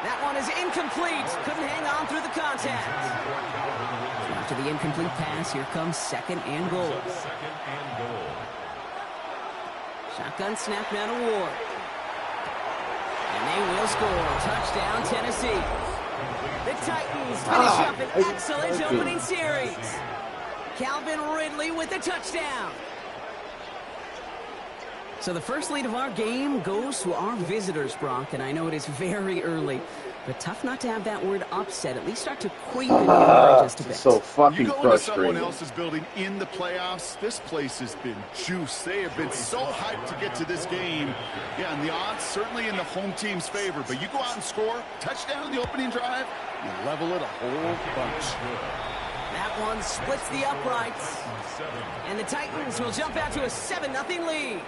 That one is incomplete. Couldn't hang on through the contact. After the incomplete pass, here comes second and goal. Shotgun snap now to Ward. And they will score. Touchdown, Tennessee. The Titans finish up an excellent opening series. Calvin Ridley with a touchdown. So the first lead of our game goes to our visitors, Brock, and I know it is very early, but tough not to have that word upset at least start to creep in here just a bit. So fucking frustrating. You go into someone else's building in the playoffs, this place has been juiced. They have been so hyped to get to this game. Yeah, and the odds certainly in the home team's favor, but you go out and score, touchdown in the opening drive, you level it a whole bunch. That one splits the uprights, and the Titans will jump out to a 7-0 lead.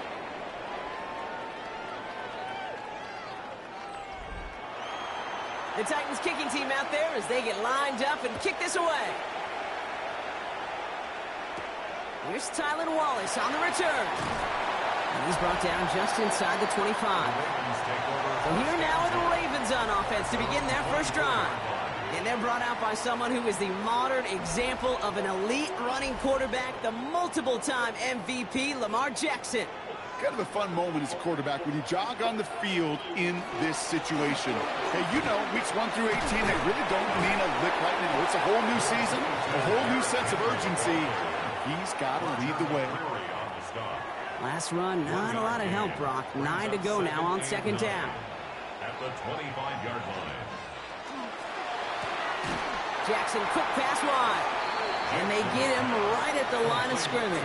The Titans kicking team out there as they get lined up and kick this away. Here's Tylan Wallace on the return. And he's brought down just inside the 25. So here now are the Ravens on offense to begin their first drive. And they're brought out by someone who is the modern example of an elite running quarterback, the multiple-time MVP, Lamar Jackson. Kind of a fun moment as a quarterback when you jog on the field in this situation. Hey, you know, weeks 1 through 18, they really don't mean a lick right now. It's a whole new season, a whole new sense of urgency. He's got to lead the way. Last run, not a lot of help, Brock. 9 to go now on second down. At the 25-yard line. Jackson, quick pass wide. And they get him right at the line of scrimmage.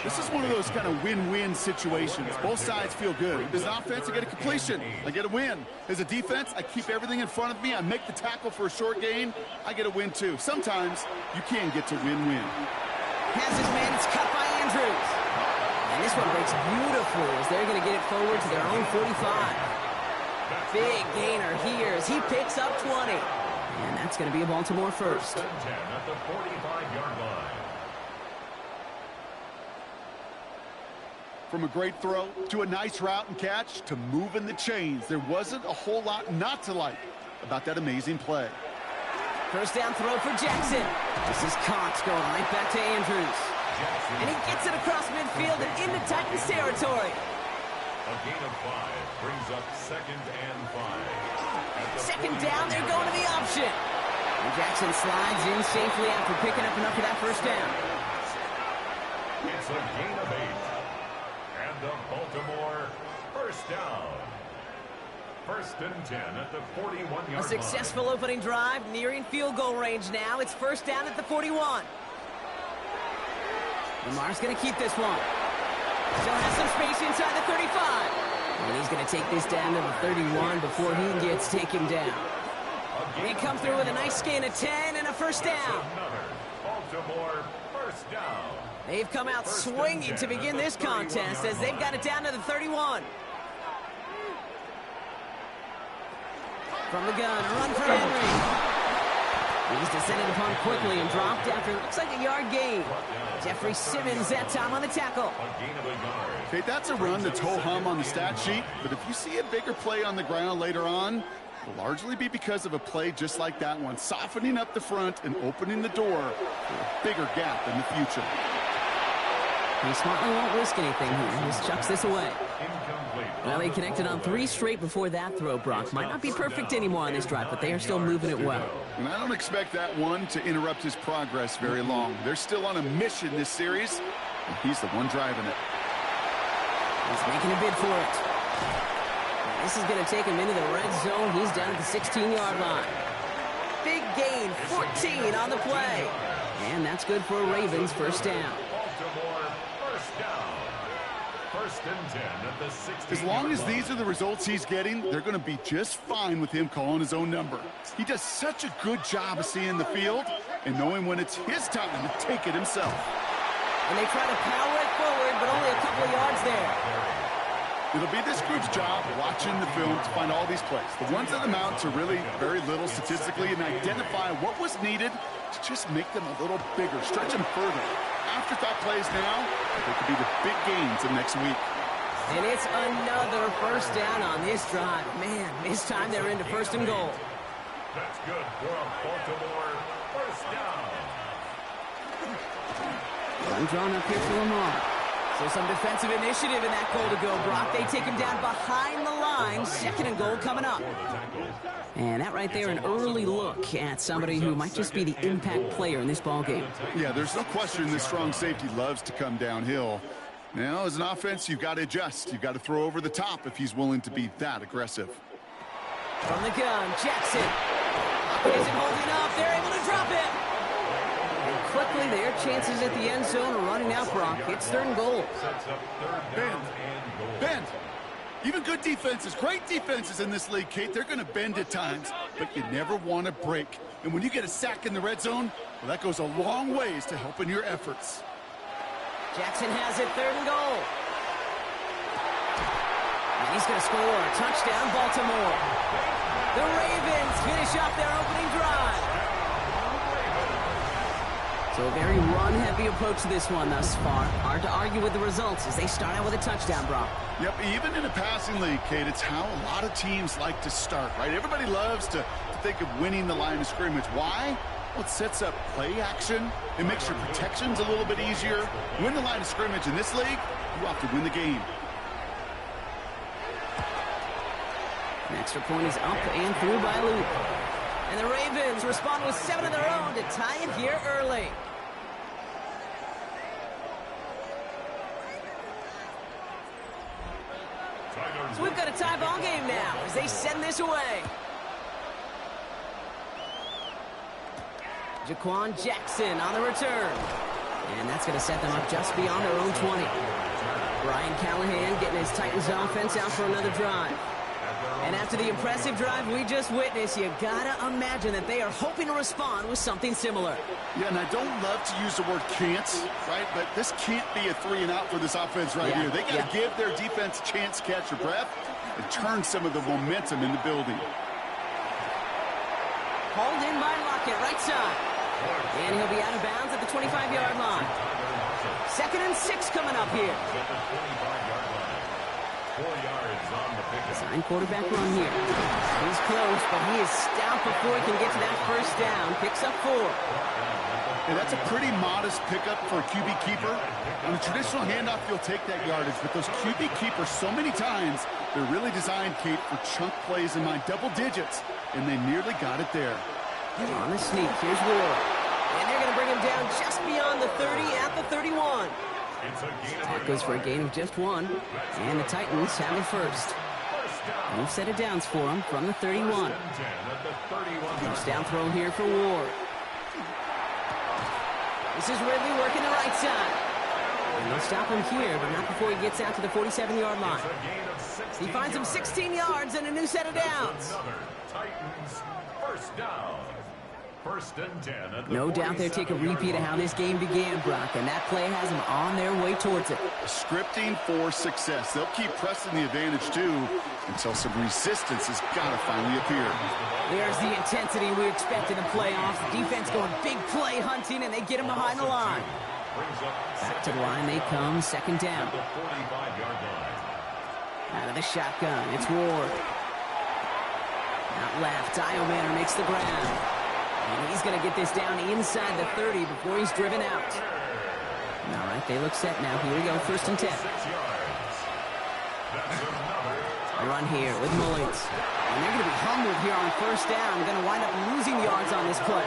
This is one of those kind of win-win situations. Both sides feel good. As an offense, I get a completion. I get a win. As a defense, I keep everything in front of me. I make the tackle for a short gain. I get a win, too. Sometimes you can get to win-win. Has his man, it's cut by Andrews. And this one breaks beautifully as they're going to get it forward to their own 45. Big gainer here as he picks up 20. And that's going to be a Baltimore first. 10 at the 45-yard line. From a great throw to a nice route and catch to moving the chains, there wasn't a whole lot not to like about that amazing play. First down throw for Jackson. This is Cox going right back to Andrews. And he gets it across midfield and into Titans territory. A gain of 5 brings up 2nd and 5. Second down, they're going to the option. And Jackson slides in safely after picking up enough for that first down. It's a gain of 8. And the Baltimore first down. 1st and 10 at the 41-yard line. A successful opening drive, nearing field goal range now. It's first down at the 41. Lamar's going to keep this one. Still has some space inside the 35. And he's going to take this down to the 31 before he gets taken down. They come through with a nice gain of 10 and a first down. Baltimore first down. They've come out swinging to begin this contest as they've got it down to the 31. From the gun, run for Henry. He's descended upon quickly and dropped after it looks like a yard gain. Jeffrey Simmons that time on the tackle. Okay, that's a run that's ho-hum on the stat sheet, but if you see a bigger play on the ground later on, it'll largely be because of a play just like that one, softening up the front and opening the door for a bigger gap in the future. He smartly won't risk anything here. He just chucks this away. Well, they connected on 3 straight before that throw, Brock. Might not be perfect anymore on this drive, but they are still moving it well. And I don't expect that one to interrupt his progress very long. They're still on a mission this series, and he's the one driving it. He's making a bid for it. This is going to take him into the red zone. He's down at the 16-yard line. Big gain, 14 on the play. And that's good for a Ravens first down. First and 10 at the 16. As long as these are the results he's getting, they're going to be just fine with him calling his own number. He does such a good job of seeing the field and knowing when it's his time to take it himself. And they try to power it forward, but only a couple of yards there. It'll be this group's job watching the film to find all these plays. The ones that amount to really very little statistically and identify what was needed to just make them a little bigger, stretch them further. Afterthought plays now, they could be the big gains of next week. And it's another first down on this drive. Man, this time they're into first and goal. That's good for a Baltimore first down. One drawn up here for Lamar. So some defensive initiative in that goal to go, Brock. They take him down behind the line. Second and goal coming up. And that right there, an early look at somebody who might just be the impact player in this ballgame. Yeah, there's no question this strong safety loves to come downhill. Now, as an offense, you've got to adjust. You've got to throw over the top if he's willing to be that aggressive. From the gun, Jackson. Isn't holding up. They're able to drop it. And quickly, their chances at the end zone are running out, Brock. It's third and goal. Bend. Even good defenses, great defenses in this league, Kate, they're going to bend at times, but you never want to break. And when you get a sack in the red zone, well, that goes a long ways to helping your efforts. Jackson has it, third and goal. And he's going to score. Touchdown, Baltimore. The Ravens finish up their opening drive. So a very run-heavy approach to this one thus far. Hard to argue with the results as they start out with a touchdown, Brock. Yep, even in a passing league, Kate, it's how a lot of teams like to start, right? Everybody loves to think of winning the line of scrimmage. Why? Well, it sets up play action. It makes your protections a little bit easier. Win the line of scrimmage in this league, you have to win the game. An extra point is up and through by Luke. And the Ravens respond with 7 of their own to tie it here early. So we've got a tie ball game now as they send this away. Jaquan Jackson on the return. And that's going to set them up just beyond their own 20. Brian Callahan getting his Titans offense out for another drive. And after the impressive drive we just witnessed, you gotta imagine that they are hoping to respond with something similar. Yeah, and I don't love to use the word can't, right? But this can't be a 3 and out for this offense right here. They got to give their defense a chance to catch your breath and turn some of the momentum in the building. Hauled in by Lockett, right side. And he'll be out of bounds at the 25-yard line. 2nd and 6 coming up here. 4 yards on the pickup. Sign quarterback run here. He's close, but he is stout before he can get to that first down. Picks up 4. And that's a pretty modest pickup for a QB keeper. On a traditional handoff, you'll take that yardage, but those QB keepers, so many times, they're really designed, Kate, for chunk plays in my double digits, and they nearly got it there. On the sneak, here's Ward. And they're going to bring him down just beyond the 30 at the 31. That goes for a gain of just 1. And the Titans have it first. New set of downs for them from the 31. First down throw here for Ward. This is Ridley working the right side. And they'll stop him here, but not before he gets out to the 47-yard line. He finds him 16 yards and a new set of downs. Titans first down. 1st and 10 at the No doubt they'll take a repeat of how this game began, Brock, and that play has them on their way towards it. Scripting for success. They'll keep pressing the advantage, too, until some resistance has got to finally appear. There's the intensity we expect in the playoffs. The defense going big play hunting, and they get him behind the line. Back to the line they come, 2nd down. Out of the shotgun, it's Ward. Out left, Iomanner makes the grab. And he's going to get this down inside the 30 before he's driven out. All right, they look set now. Here we go, 1st and 10. A run here with Mullins. And they're going to be humbled here on 1st down. Going to wind up losing yards on this play.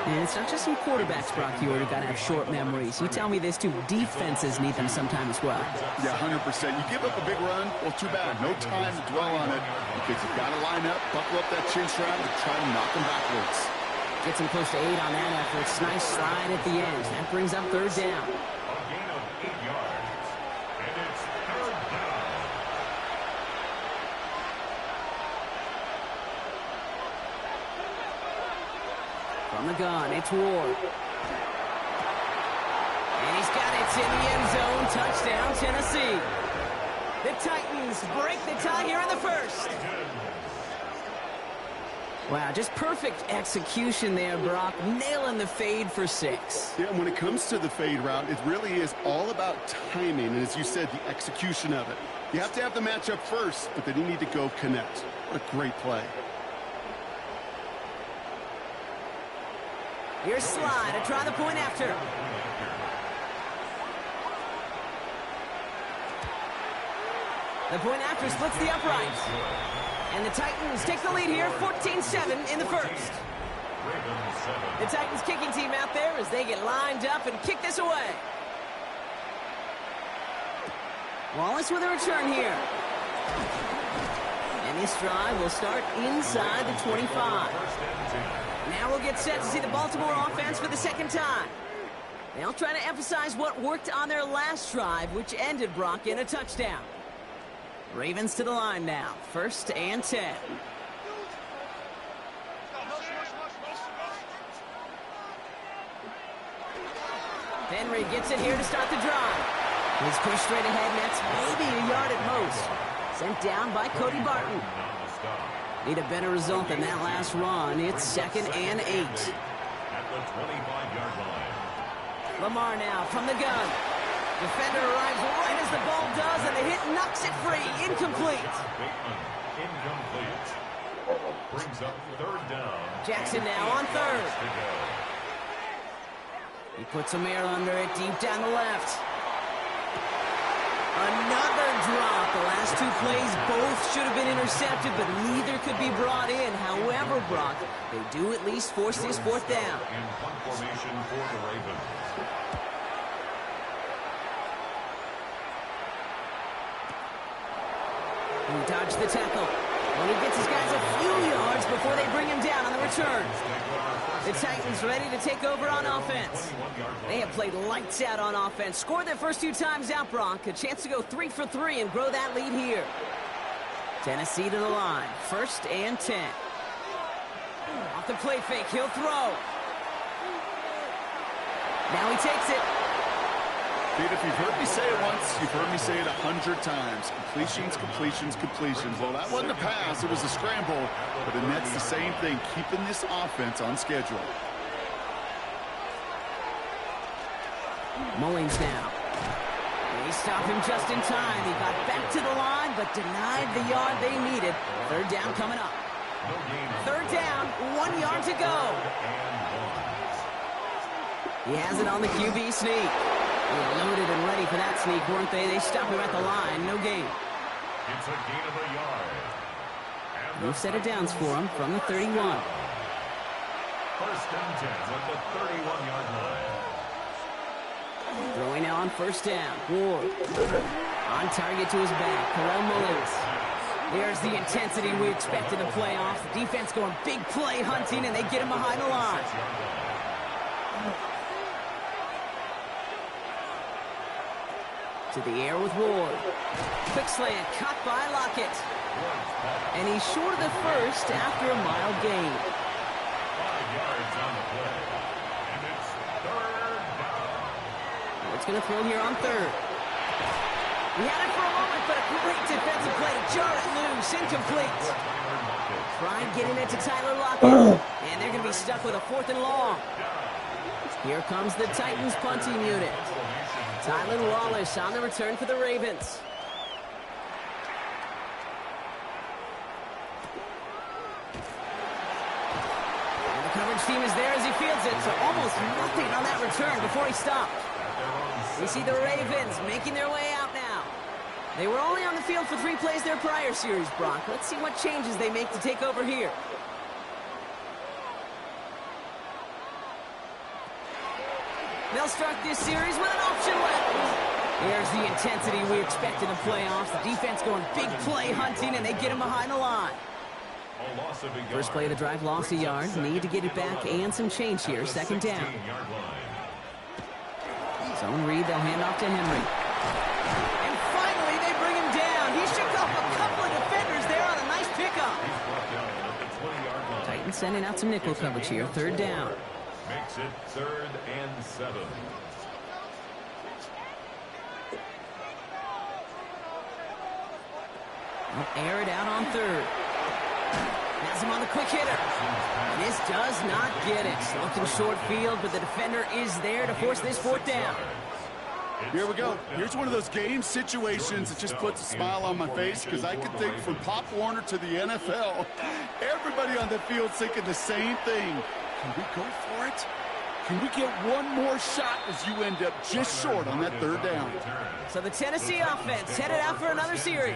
And it's not just some quarterbacks, Brock. You already got to have short memories. You tell me this, too. Defenses need them sometime as well. Yeah, 100%. You give up a big run, well, too bad. No time to dwell on it because you've got to line up, buckle up that chin strap, and try to knock them backwards. Gets him close to 8 on that effort. Nice slide at the end. That brings up 3rd down. A gain of 8 yards. And it's 3rd down. From the gun, it's Ward. And he's got it in the end zone. Touchdown, Tennessee. The Titans break the tie here in the 1st. Wow, just perfect execution there, Brock. Nailing the fade for 6. Yeah, and when it comes to the fade route, it really is all about timing. And as you said, the execution of it. You have to have the matchup first, but then you need to go connect. What a great play. Here's Slide to try the point after. The point after splits the uprights. And the Titans take the lead here, 14-7 in the first. The Titans kicking team out there as they get lined up and kick this away. Wallace with a return here. And this drive will start inside the 25. Now we'll get set to see the Baltimore offense for the second time. They'll try to emphasize what worked on their last drive, which ended, Brock, in a touchdown. Ravens to the line now, 1st and 10. Henry gets it here to start the drive. He's pushed straight ahead, and that's maybe a yard at most. Sent down by Cody Barton. Need a better result than that last run. It's 2nd and 8. At the 25-yard line. Lamar now from the gun. Defender arrives right as the ball does, and the hit knocks it free. Incomplete. Bateman, incomplete. Brings up 3rd down. Jackson now on 3rd. He puts some air under it deep down the left. Another drop. The last 2 plays both should have been intercepted, but neither could be brought in. However, Brock, they do at least force this 4th down. In punt formation for the Ravens. He dodged the tackle. Well, he gets his guys a few yards before they bring him down on the return. The Titans ready to take over on offense. They have played lights out on offense. Scored their first 2 times out, Brock. A chance to go 3 for 3 and grow that lead here. Tennessee to the line. 1st and 10. Off the play fake. He'll throw. Now he takes it. Dude, if you've heard me say it once, you've heard me say it 100 times. Completions, completions, completions. Well, that wasn't a pass. It was a scramble. But the Nets, the same thing, keeping this offense on schedule. Mullings now. They stop him just in time. He got back to the line, but denied the yard they needed. 3rd down coming up. 3rd down, 1 yard to go. He has it on the QB sneak. They were loaded and ready for that sneak, weren't they? They stop him at the line. No gain. It's a gain of a yard. Move set of downs for him from the 31. 1st and 10 at the 31-yard line. Throwing now on 1st down. Ward. On target to his back. Terrell Mullins. There's the intensity we expect in the playoffs. The defense going big play hunting, and they get him behind the line. To the air with Ward. Quick slant, caught by Lockett. And he's short of the 1st after a mild gain. 5 yards on the play. And it's 3rd down. Ward's going to throw here on 3rd. He had it for a moment, but a great defensive play to jar it loose. Incomplete. Tried getting it to Tyler Lockett. And they're going to be stuck with a 4th and long. Here comes the Titans punting unit. Tylan Wallace on the return for the Ravens. And the coverage team is there as he fields it, so almost nothing on that return before he stopped. We see the Ravens making their way out now. They were only on the field for 3 plays their prior series, Brock. Let's see what changes they make to take over here. They'll start this series with an option left. There's the intensity we expect in the playoffs. The defense going big play hunting, and they get him behind the line. First play of the drive, lost a yard. Need to get it back and some change here. 2nd down. Zone read, they'll hand off to Henry. And finally, they bring him down. He shook off a couple of defenders there on a nice pickup. Titans sending out some nickel coverage here. 3rd down. Makes it 3rd and 7. They'll air it out on 3rd. Now Has him on the quick hitter. And this does not get it. Looking short field, but the defender is there to force this fourth down. Here we go. Here's one of those game situations that just puts a smile on my face, because I can think from Pop Warner to the NFL, everybody on the field thinking the same thing. Can we go for it? Can we get one more shot as you end up just short on that third down? So the Tennessee offense headed out for another series.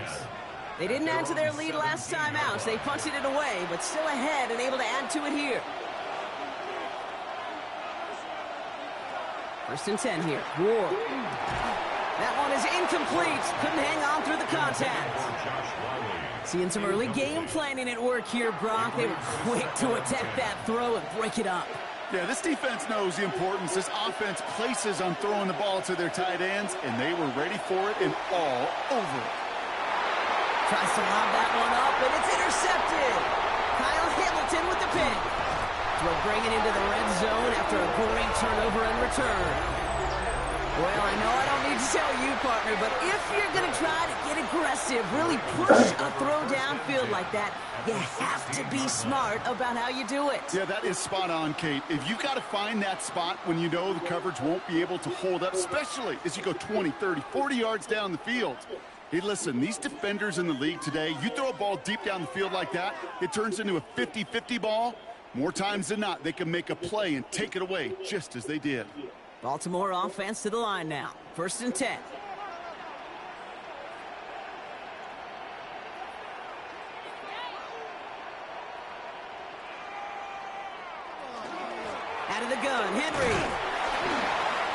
They didn't add to their lead last time out, so they punted it away, but still ahead and able to add to it here. 1st and 10 here. Ward. That one is incomplete. Couldn't hang on through the contact. Seeing some early game planning at work here, Brock. They were quick to attack that throw and break it up. Yeah, this defense knows the importance this offense places on throwing the ball to their tight ends, and they were ready for it and all over it. Tries to lob that one up, and it's intercepted. Kyle Hamilton with the pick. We'll bring it into the red zone after a great turnover and return. Well, I know I don't need to tell you, partner, but if you're going to try to get aggressive, really push a throw downfield like that, you have to be smart about how you do it. Yeah, that is spot on, Kate. If you've got to find that spot when you know the coverage won't be able to hold up, especially as you go 20, 30, 40 yards down the field. Hey, listen, these defenders in the league today, you throw a ball deep down the field like that, it turns into a 50-50 ball. More times than not, they can make a play and take it away, just as they did. Baltimore offense to the line now. 1st and 10. Out of the gun, Henry.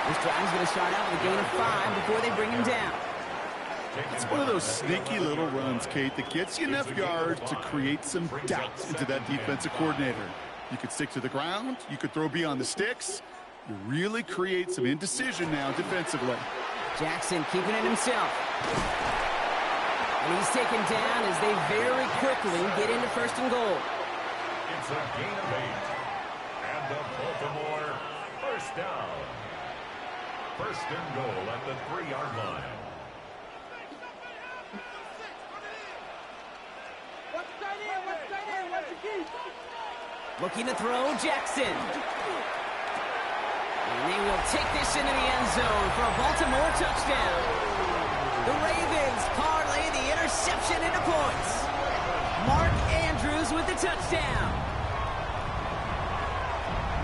This drive's going to start out with a gain of 5 before they bring him down. It's one of those sneaky little runs, Kate, that gets you enough yards to create some doubt into that defensive coordinator. You could stick to the ground. You could throw beyond the sticks. You really create some indecision now defensively. Jackson keeping it himself. And he's taken down as they very quickly get into 1st and goal. It's a gain of 8. And the Baltimore 1st down. 1st and goal at the 3-yard line. Looking to throw, Jackson. And they will take this into the end zone for a Baltimore touchdown. The Ravens parlay the interception into points. Mark Andrews with the touchdown.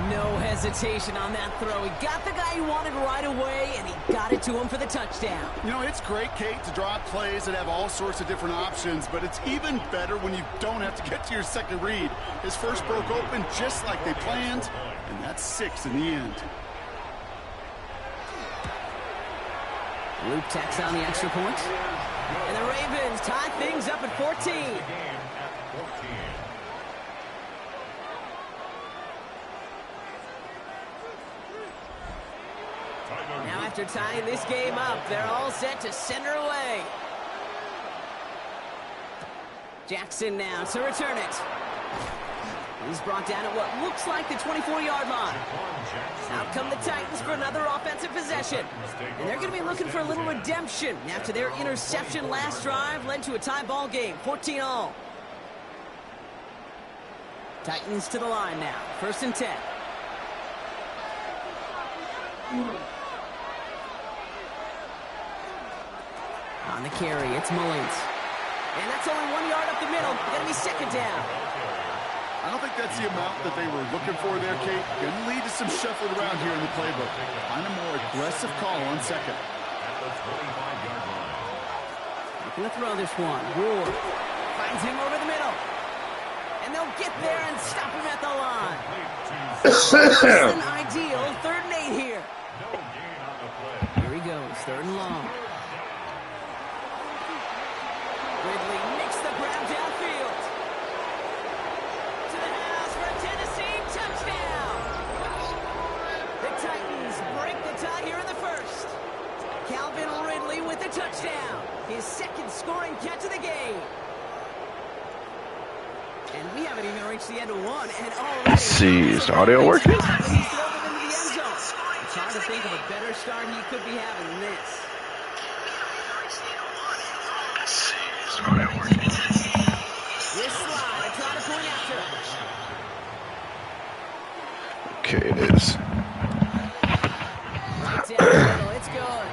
No hesitation on that throw. He got the guy he wanted right away, and he got it to him for the touchdown. You know, it's great, Kate, to draw plays that have all sorts of different options, but it's even better when you don't have to get to your second read. His first broke open just like they planned, and that's 6 in the end. Luke tacks on the extra point. And the Ravens tie things up at 14. Now after tying this game up, they're all set to send her away. Jackson now to return it. He's brought down at what looks like the 24-yard line. Out come the Titans for another offensive possession. And they're going to be looking for a little redemption after their interception last drive led to a tie ball game, 14-all. Titans to the line now, 1st and 10. On the carry, it's Mullins. And that's only 1 yard up the middle. Going to be 2nd down. I don't think that's the amount that they were looking for there, Kate. Going to lead to some shuffling around here in the playbook. Find a more aggressive call on 2nd. Looking to throw this one. Ward finds him over the middle. And they'll get there and stop him at the line. It's an ideal 3rd and 8 here. Here he goes, 3rd and long. Ridley makes the grab downfield. To the house for a Tennessee touchdown. The Titans break the tie here in the 1st. Calvin Ridley with the touchdown. His 2nd scoring catch of the game. And we haven't even reached the end of one. And Let's see, is the audio working? It's hard to think of a better start he could be having than this. Let's see, is the audio working? This slide, try to point after. Okay, it is. Right down the middle, it's good.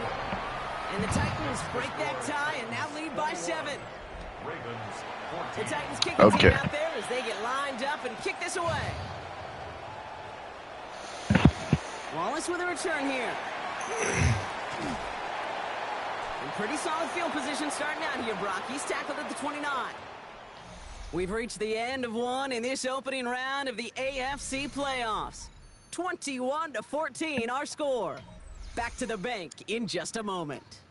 And the Titans break that tie and now lead by 7. The Titans kick the team out there as they get lined up and kick this away. Wallace with a return here. In pretty solid field position starting out here, Brock. He's tackled at the 29. We've reached the end of one in this opening round of the AFC playoffs. 21-14 our score. Back to the bank in just a moment.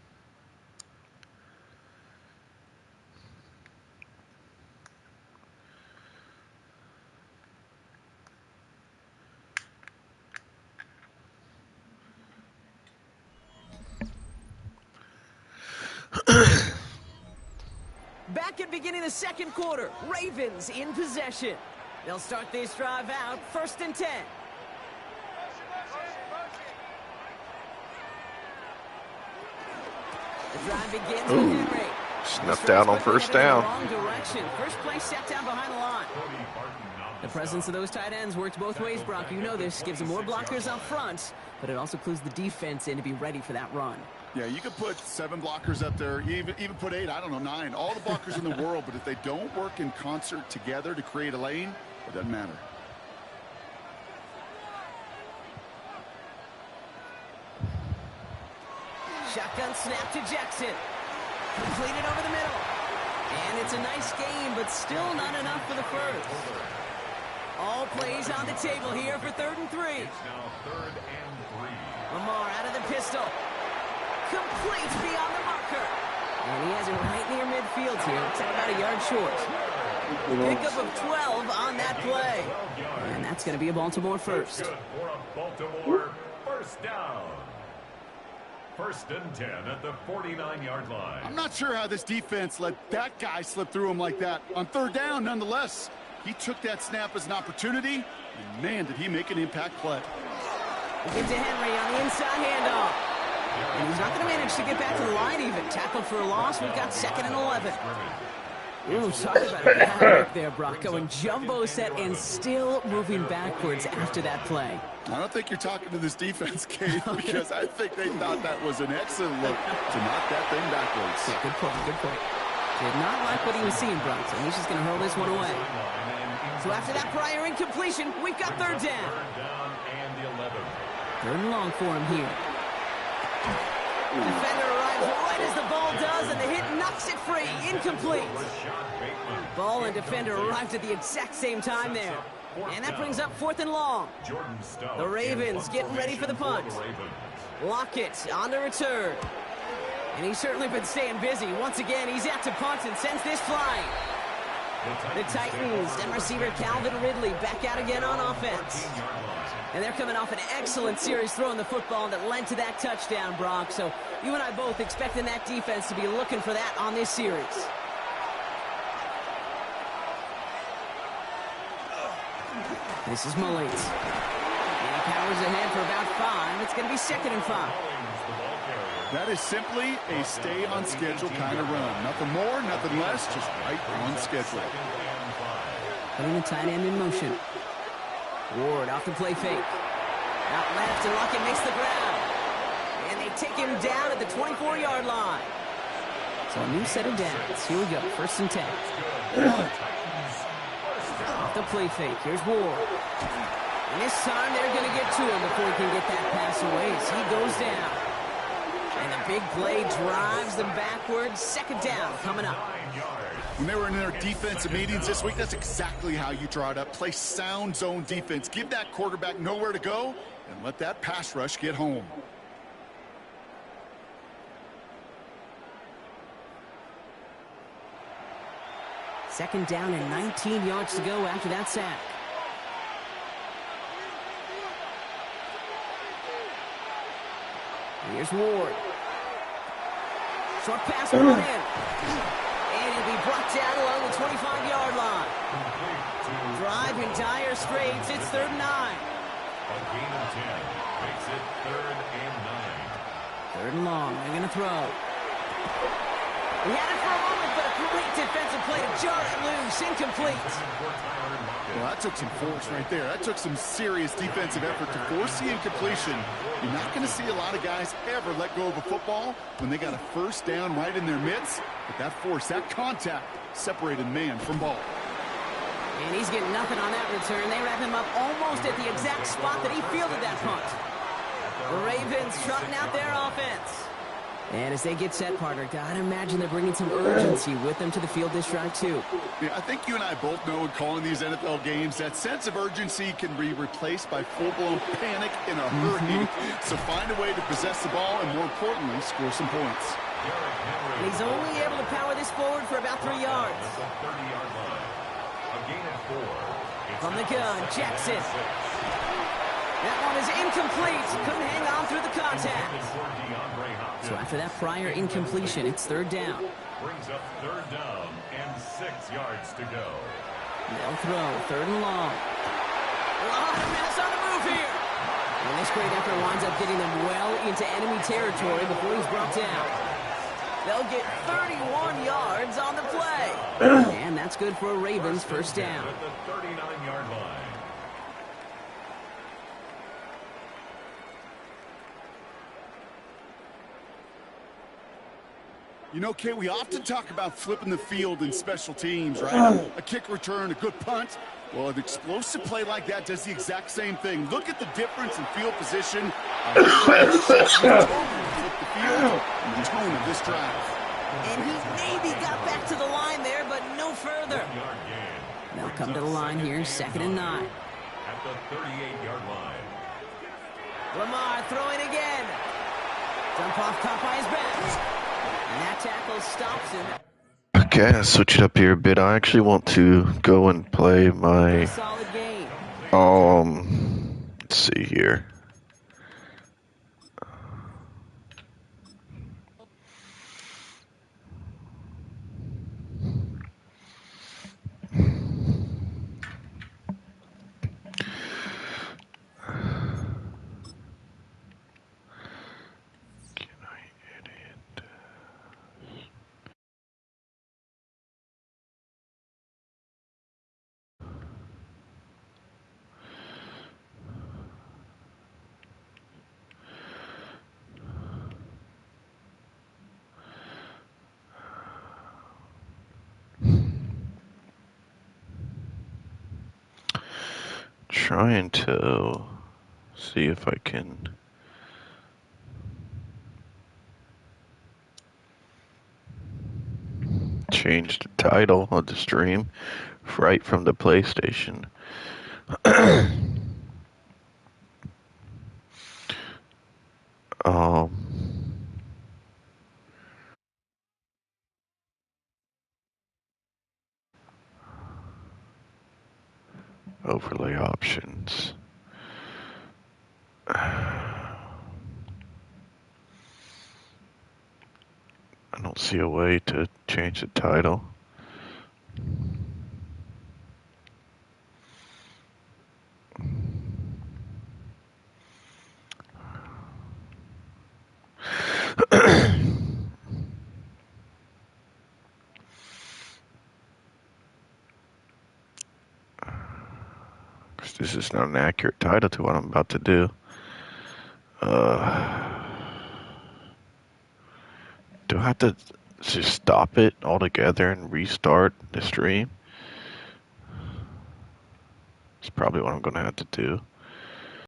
Back at beginning the second quarter, Ravens in possession. They'll start this drive out, 1st and 10. The drive begins with Henry. Snuffed out on first down. Wrong direction. First play set down behind the line. The presence of those tight ends works both ways, Brock. You know this. Gives them more blockers up front, but it also clues the defense in to be ready for that run. Yeah, you could put 7 blockers up there, even put 8, I don't know, 9. All the blockers in the world, but if they don't work in concert together to create a lane, it doesn't matter. Shotgun snap to Jackson. Completed over the middle. And it's a nice game, but still not enough for the first. All plays on the table here for 3rd and 3. It's now 3rd and 3. Lamar out of the pistol. Complete beyond the marker. And he has it right near midfield here. It's about a yard short. Pickup of 12 on that play. And that's going to be a Baltimore first. Good for a Baltimore first down. 1st and 10 at the 49-yard line. I'm not sure how this defense let that guy slip through him like that. On 3rd down, nonetheless, he took that snap as an opportunity, and man, did he make an impact play. We'll get to Henry on the inside handoff. And he's not going to manage to get back to the line even. Tackled for a loss. We've got 2nd and 11. Ooh, talk about a bad work there, Brock. Going jumbo set and still moving backwards after that play. I don't think you're talking to this defense, Kate, because I think they thought that was an excellent look to knock that thing backwards. Yeah, good point, good point. Did not like what he was seeing, Brock, so he's just going to hurl this one away. So after that prior incompletion, we've got 3rd down. 3rd and long for him here. Defender arrives right as the ball does, and the hit knocks it free. Incomplete. Ball and defender arrived at the exact same time there. And that brings up 4th and long. The Ravens getting ready for the punt. Lockett on the return. And he's certainly been staying busy. Once again, he's out to punt and sends this flying. The Titans and receiver Calvin Ridley back out again on offense. And they're coming off an excellent series throwing the football that led to that touchdown, Brock. So you and I both expecting that defense to be looking for that on this series. This is Mullins. And he powers ahead for about 5. It's going to be 2nd and 5. That is simply a stay-on-schedule kind of run. Nothing more, nothing less, just right on schedule. Putting the tight end in motion. Ward off the play fake. Out left, and Lockett makes the ground. And they take him down at the 24-yard line. So a new set of downs. Here we go, 1st and 10. Off the play fake, here's Ward. And this time they're going to get to him before he can get that pass away as he goes down. And the big play drives them backwards. 2nd down coming up. When they were in their defensive meetings this week, that's exactly how you draw it up. Play sound zone defense. Give that quarterback nowhere to go and let that pass rush get home. Second down and 19 yards to go after that sack. Here's Ward. Short pass brought in. And he'll be brought down along the 25-yard line. Drive in dire straits. It's 3rd and 9. A gain of 10 makes it 3rd and 9. 3rd and long. They're going to throw. He had it for a moment, but a great defensive play to jar it loose. Incomplete. Well, that took some force right there. That took some serious defensive effort to force the incompletion. You're not going to see a lot of guys ever let go of a football when they got a first down right in their midst. But that force, that contact, separated man from ball. And he's getting nothing on that return. They wrap him up almost at the exact spot that he fielded that punt. The Ravens trotting out their offense. And as they get set, partner, gotta imagine they're bringing some urgency with them to the field this drive, too. Yeah, I think you and I both know in calling these NFL games, that sense of urgency can be replaced by full-blown panic in a hurry. So find a way to possess the ball and, more importantly, score some points. And he's only able to power this forward for about 3 yards. From the gun, Jackson. That one is incomplete. Couldn't hang on through the contact. So after that prior incompletion, it's third down. Brings up third down and 6 yards to go. They'll throw, third and long. A lot of mess on the move here. And this great effort winds up getting them well into enemy territory before he's brought down. They'll get 31 yards on the play. And that's good for a Ravens first down. At the 39-yard line. You know, Kay, we often talk about flipping the field in special teams, right? A kick return, a good punt. Well, an explosive play like that does the exact same thing. Look at the difference in field position. Flip the field and the tone of this drive. And he maybe got back to the line there, but no further. They'll come to the line here, 2nd and 9. At the 38-yard line. Lamar throwing again. Jump off, caught by his back. And that tackle stops him. Okay, I'll switch it up here a bit. I actually want to go and play my Solid game. let's see here. Trying to see if I can change the title of the stream right from the PlayStation. Overlay options. I don't see a way to change the title. This is not an accurate title to what I'm about to do. Do I have to just stop it altogether and restart the stream? It's probably what I'm going to have to do.